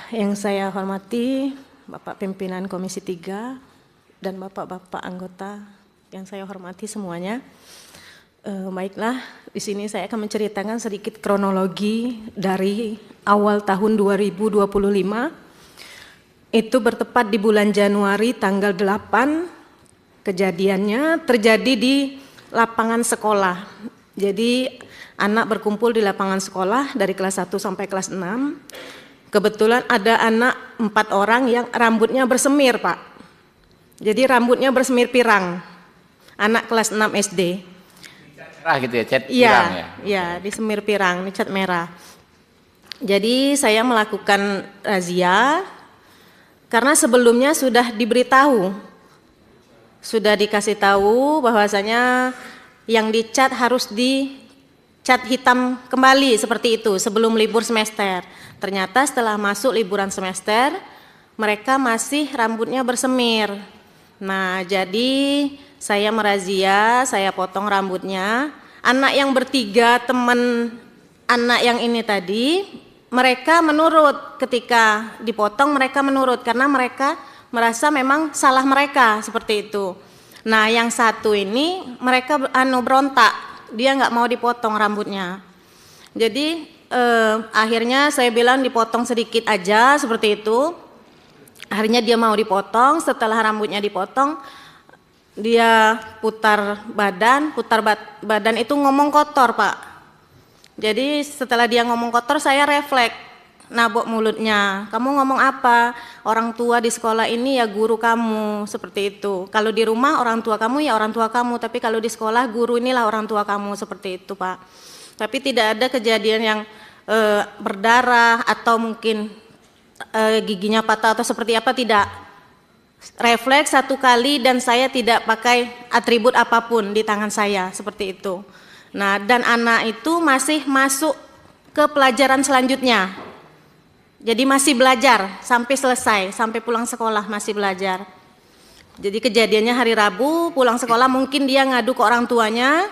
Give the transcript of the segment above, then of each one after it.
Yang saya hormati Bapak Pimpinan Komisi 3 dan Bapak-Bapak anggota yang saya hormati semuanya. Baiklah, di sini saya akan menceritakan sedikit kronologi dari awal tahun 2025. Itu bertepat di bulan Januari tanggal 8, kejadiannya terjadi di lapangan sekolah. Jadi anak berkumpul di lapangan sekolah dari kelas 1 sampai kelas 6. Kebetulan ada anak 4 orang yang rambutnya bersemir, Pak. Jadi rambutnya bersemir pirang, anak kelas 6 SD. Cerah gitu ya, cat pirang ya? Iya, di semir pirang, di cat merah. Jadi saya melakukan razia karena sebelumnya sudah diberitahu, sudah dikasih tahu bahwasanya yang dicat harus dicat hitam kembali seperti itu sebelum libur semester. Ternyata setelah masuk liburan semester, mereka masih rambutnya bersemir. Nah, jadi saya merazia, saya potong rambutnya. Anak yang bertiga, teman anak yang ini tadi, mereka menurut ketika dipotong, mereka menurut karena mereka merasa memang salah mereka seperti itu. Nah, yang satu ini mereka berontak, dia nggak mau dipotong rambutnya. Jadi akhirnya saya bilang dipotong sedikit aja seperti itu. Akhirnya dia mau dipotong. Setelah rambutnya dipotong, dia putar badan itu ngomong kotor, Pak. Jadi setelah dia ngomong kotor, saya refleks, nabok mulutnya. Kamu ngomong apa? Orang tua di sekolah ini ya guru kamu, seperti itu. Kalau di rumah orang tua kamu ya orang tua kamu, tapi kalau di sekolah guru inilah orang tua kamu, seperti itu, Pak. Tapi tidak ada kejadian yang berdarah atau mungkin giginya patah atau seperti apa, tidak. Refleks satu kali dan saya tidak pakai atribut apapun di tangan saya, seperti itu. Nah, dan anak itu masih masuk ke pelajaran selanjutnya. Jadi masih belajar sampai selesai, sampai pulang sekolah masih belajar. Jadi kejadiannya hari Rabu, pulang sekolah mungkin dia ngadu ke orang tuanya.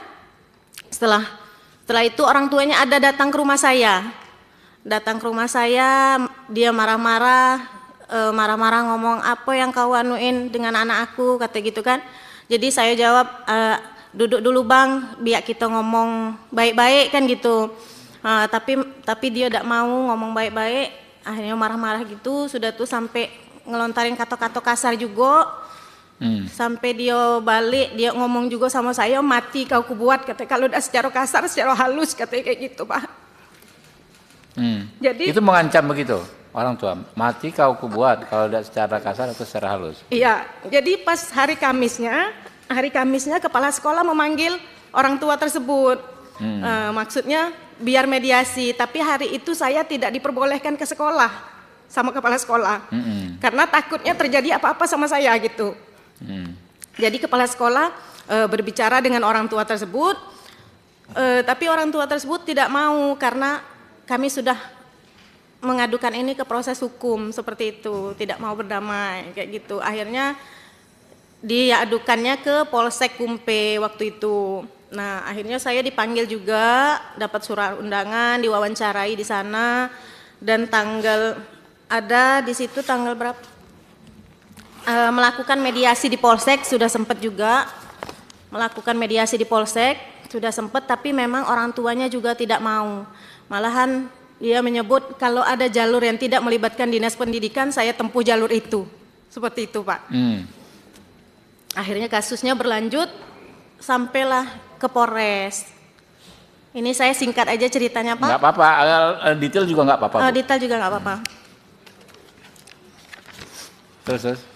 Setelah itu orang tuanya ada datang ke rumah saya. Datang ke rumah saya, dia marah-marah ngomong, apa yang kau anuin dengan anak aku, kata gitu kan. Jadi saya jawab, duduk dulu bang, biar kita ngomong baik-baik kan gitu. Tapi dia tidak mau ngomong baik-baik, akhirnya marah-marah gitu. Sudah tuh sampai ngelontarin kata-kata kasar juga. Sampai dia balik, dia ngomong juga sama saya, mati kau kubuat, katanya. Kalau udah secara kasar, secara halus, katanya kayak gitu, Pak. Jadi itu mengancam begitu orang tua, mati kau kubuat, kalau udah secara kasar atau secara halus. Iya, jadi pas hari Kamisnya kepala sekolah memanggil orang tua tersebut. Maksudnya biar mediasi, tapi hari itu saya tidak diperbolehkan ke sekolah sama kepala sekolah. Karena takutnya terjadi apa-apa sama saya gitu. Jadi kepala sekolah berbicara dengan orang tua tersebut, tapi orang tua tersebut tidak mau karena kami sudah mengadukan ini ke proses hukum seperti itu, tidak mau berdamai kayak gitu. Akhirnya diadukannya ke Polsek Kumpe waktu itu. Nah, akhirnya saya dipanggil juga, dapat surat undangan, diwawancarai di sana, dan ada di situ tanggal berapa? Melakukan mediasi di Polsek, sudah sempat juga melakukan mediasi di Polsek, sudah sempat, tapi memang orang tuanya juga tidak mau. Malahan dia menyebut kalau ada jalur yang tidak melibatkan dinas pendidikan, saya tempuh jalur itu, seperti itu, Pak. Akhirnya kasusnya berlanjut, sampailah ke Polres. Ini saya singkat aja ceritanya, Pak. Nggak apa-apa, detail juga nggak apa-apa. Detail juga nggak apa-apa. Terus.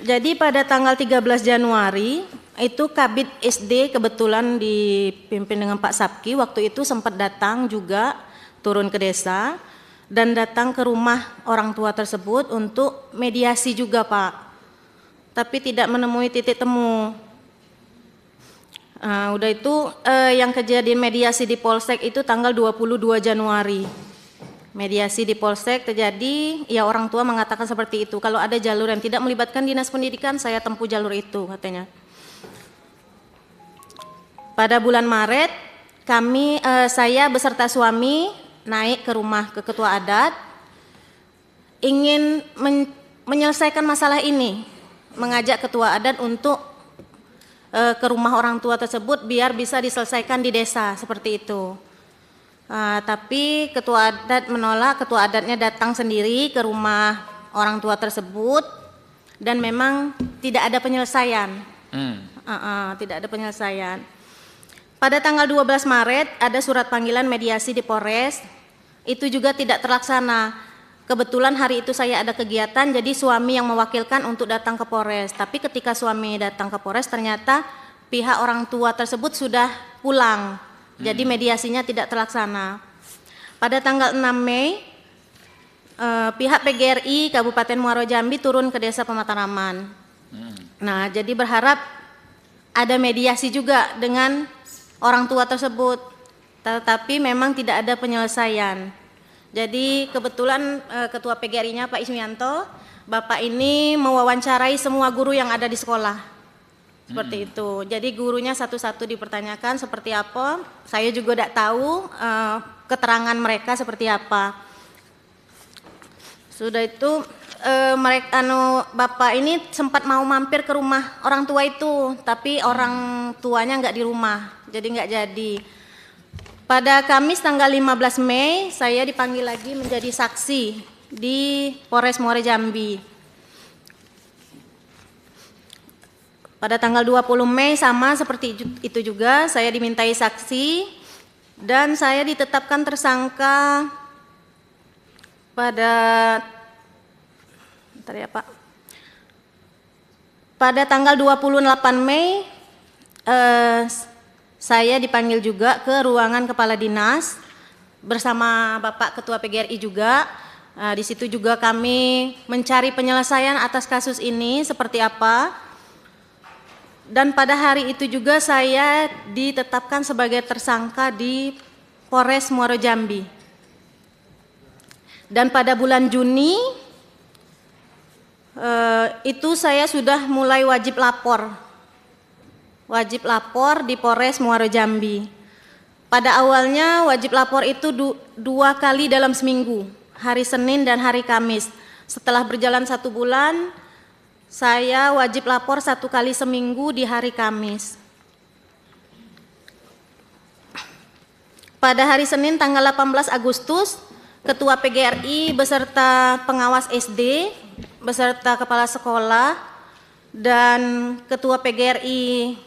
Jadi pada tanggal 13 Januari itu Kabid SD kebetulan dipimpin dengan Pak Sapki, waktu itu sempat datang juga, turun ke desa dan datang ke rumah orang tua tersebut untuk mediasi juga, Pak. Tapi tidak menemui titik temu. Udah itu yang kejadian mediasi di Polsek itu tanggal 22 Januari. Mediasi di Polsek terjadi, ya orang tua mengatakan seperti itu. Kalau ada jalur yang tidak melibatkan dinas pendidikan, saya tempuh jalur itu, katanya. Pada bulan Maret, saya beserta suami naik ke rumah ke ketua adat, ingin menyelesaikan masalah ini, mengajak ketua adat untuk ke rumah orang tua tersebut biar bisa diselesaikan di desa, seperti itu. Tapi ketua adat menolak, ketua adatnya datang sendiri ke rumah orang tua tersebut dan memang tidak ada penyelesaian. Tidak ada penyelesaian. Pada tanggal 12 Maret ada surat panggilan mediasi di Polres, itu juga tidak terlaksana. Kebetulan hari itu saya ada kegiatan, jadi suami yang mewakilkan untuk datang ke Polres. Tapi ketika suami datang ke Polres ternyata pihak orang tua tersebut sudah pulang, jadi mediasinya tidak terlaksana. Pada tanggal 6 Mei, pihak PGRI Kabupaten Muaro Jambi turun ke Desa Pemataraman. Nah, jadi berharap ada mediasi juga dengan orang tua tersebut, tetapi memang tidak ada penyelesaian. Jadi kebetulan ketua PGRI-nya Pak Ismianto, Bapak ini mewawancarai semua guru yang ada di sekolah. Seperti itu. Jadi gurunya satu-satu dipertanyakan seperti apa. Saya juga tidak tahu keterangan mereka seperti apa. Sudah itu Bapak ini sempat mau mampir ke rumah orang tua itu, tapi orang tuanya nggak di rumah, jadi nggak jadi. Pada Kamis tanggal 15 Mei, saya dipanggil lagi menjadi saksi di Polres Muaro Jambi. Pada tanggal 20 Mei sama seperti itu juga, saya dimintai saksi dan saya ditetapkan tersangka pada pada tanggal 28 Mei saya dipanggil juga ke ruangan kepala dinas bersama Bapak Ketua PGRI juga. Di situ juga kami mencari penyelesaian atas kasus ini seperti apa. Dan pada hari itu juga saya ditetapkan sebagai tersangka di Polres Muaro Jambi. Dan pada bulan Juni itu saya sudah mulai wajib lapor di Polres Muaro Jambi. Pada awalnya wajib lapor itu 2 kali dalam seminggu, hari Senin dan hari Kamis. Setelah berjalan 1 bulan, saya wajib lapor 1 kali seminggu di hari Kamis. Pada hari Senin tanggal 18 Agustus, Ketua PGRI beserta pengawas SD, beserta kepala sekolah, dan Ketua PGRI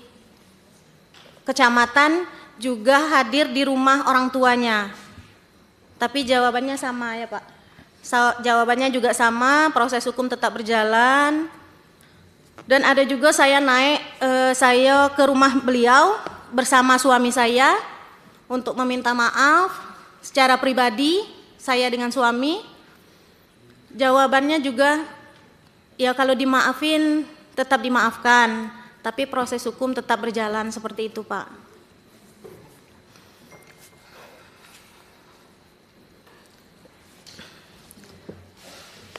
Kecamatan juga hadir di rumah orang tuanya. Tapi jawabannya sama ya Pak. Jawabannya juga sama, proses hukum tetap berjalan. Dan ada juga saya saya ke rumah beliau bersama suami saya untuk meminta maaf secara pribadi, saya dengan suami. Jawabannya juga ya kalau dimaafin tetap dimaafkan, tapi proses hukum tetap berjalan seperti itu Pak.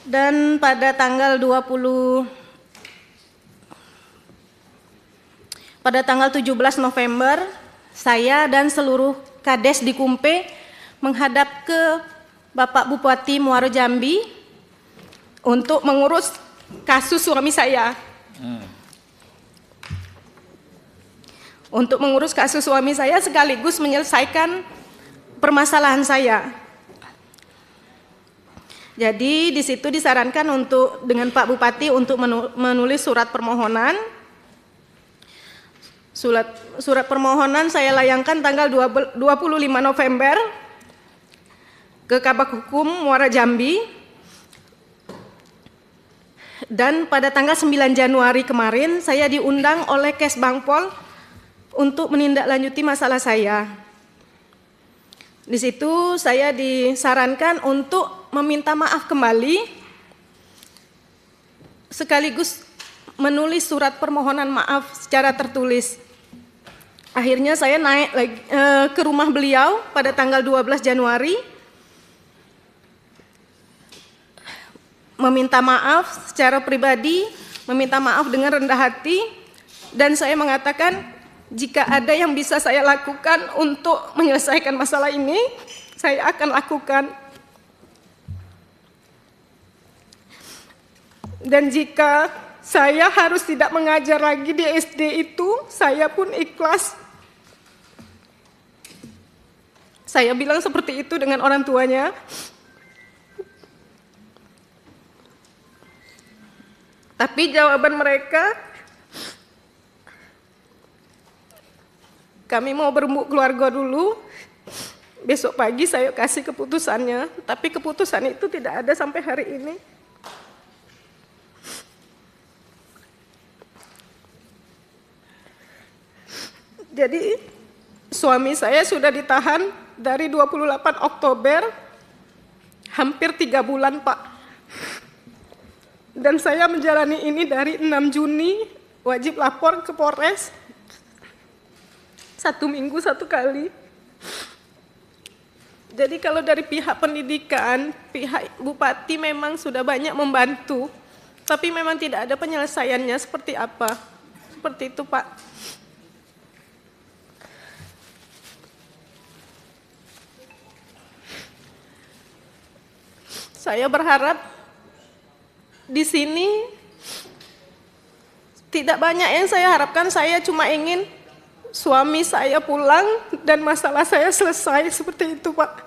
Dan pada tanggal 17 November, saya dan seluruh Kades di Kumpe menghadap ke Bapak Bupati Muaro Jambi untuk mengurus kasus suami saya. Untuk mengurus kasus suami saya sekaligus menyelesaikan permasalahan saya. Jadi di situ disarankan dengan Pak Bupati untuk menulis surat permohonan. Surat permohonan saya layangkan tanggal 25 November ke Kabak Hukum Muaro Jambi. Dan pada tanggal 9 Januari kemarin saya diundang oleh Kesbangpol untuk menindaklanjuti masalah saya. Di situ saya disarankan untuk meminta maaf kembali sekaligus menulis surat permohonan maaf secara tertulis. Akhirnya saya naik lagi ke rumah beliau pada tanggal 12 Januari meminta maaf secara pribadi, meminta maaf dengan rendah hati, dan saya mengatakan jika ada yang bisa saya lakukan untuk menyelesaikan masalah ini, saya akan lakukan. Dan jika saya harus tidak mengajar lagi di SD itu, saya pun ikhlas. Saya bilang seperti itu dengan orang tuanya. Tapi jawaban mereka, kami mau berembuk keluarga dulu, besok pagi saya kasih keputusannya. Tapi keputusan itu tidak ada sampai hari ini. Jadi suami saya sudah ditahan dari 28 Oktober, hampir 3 bulan Pak. Dan saya menjalani ini dari 6 Juni, wajib lapor ke Polres, 1 minggu 1 kali. Jadi kalau dari pihak pendidikan, pihak Bupati memang sudah banyak membantu, tapi memang tidak ada penyelesaiannya seperti apa. Seperti itu Pak. Saya berharap di sini tidak banyak yang saya harapkan, saya cuma ingin suami saya pulang dan masalah saya selesai, seperti itu Pak.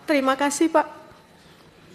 Terima kasih Pak.